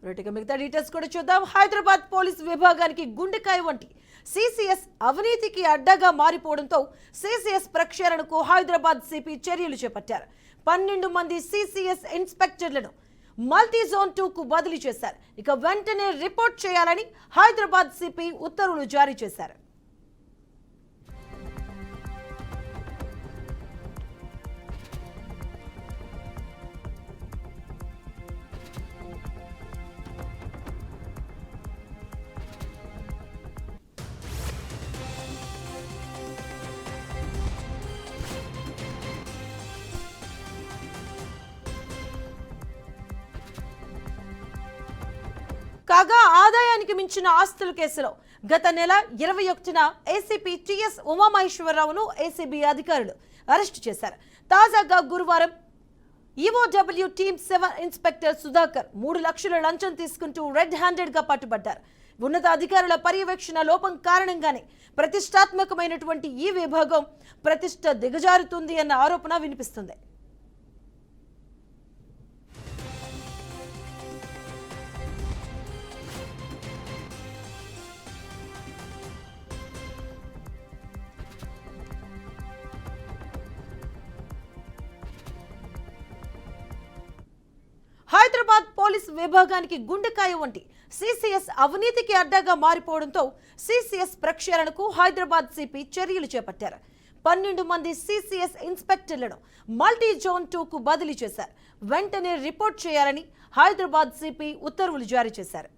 మిగతా డీటెయిల్స్ కూడా చూద్దాం. హైదరాబాద్ పోలీస్ విభాగానికి గుండెకాయ వంటి సిసిఎస్ అవినీతికి అడ్డగా మారిపోవడంతో సిసిఎస్ ప్రక్షాళనకు హైదరాబాద్ సిపి చర్యలు చేపట్టారు. 12 మంది సిసిఎస్ ఇన్స్పెక్టర్లను మల్టీ జోన్ 2కు బదిలీ చేశారు. ఇక వెంటనే రిపోర్ట్ చేయాలని హైదరాబాద్ సిపి ఉత్తర్వులు జారీ చేశారు. కాగా ఆదాయానికి మించిన ఆస్తుల కేసులో గత నెల 21న ఏసీపీ టిఎస్ ఉమామహేశ్వరరావును ఏసీబీ అధికారులు అరెస్టు చేశారు. తాజాగా గురువారం ఈఓడబ్ల్యూ టీమ్ 7 ఇన్స్పెక్టర్ సుధాకర్ 3 లక్షల లంచం తీసుకుంటూ రెడ్ హ్యాండెడ్ గా పట్టుబడ్డారు. ఉన్నత అధికారుల పర్యవేక్షణ లోపం కారణంగానే ప్రతిష్టాత్మకమైనటువంటి ఈ విభాగం ప్రతిష్ట దిగజారుతుంది అన్న ఆరోపణ వినిపిస్తుంది. హైదరాబాద్ పోలీస్ విభాగానికి గుండెకాయ వంటి సిసిఎస్ అవినీతికి అడ్డగా మారిపోవడంతో సిసిఎస్ ప్రక్షాళనకు హైదరాబాద్ సిపి చర్యలు చేపట్టారు. 12 మంది సిసిఎస్ ఇన్స్పెక్టర్లను మల్టీ జోన్ 2కు బదిలీ చేశారు. వెంటనే రిపోర్ట్ చేయాలని హైదరాబాద్ సిపి ఉత్తర్వులు జారీ చేశారు.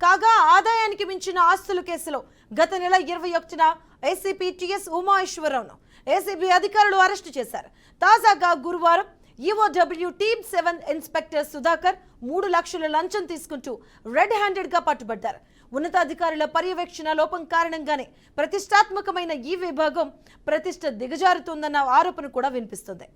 కాగా ఆదాయానికి మించిన ఆస్తుల కేసులో గత నెల 21న ఏసీపీ టిఎస్ ఉమామహేశ్వరరావును ఏసీబీ అధికారులు అరెస్టు చేశారు. తాజాగా గురువారం ఈఓడబ్ల్యూ టీమ్ 7 ఇన్స్పెక్టర్ సుధాకర్ 3 లక్షల లంచం తీసుకుంటూ రెడ్ హ్యాండెడ్ గా పట్టుబడ్డారు. ఉన్నతాధికారుల పర్యవేక్షణ లోపం కారణంగానే ప్రతిష్టాత్మకమైన ఈ విభాగం ప్రతిష్ట దిగజారుతోందన్న ఆరోపణ కూడా వినిపిస్తుంది.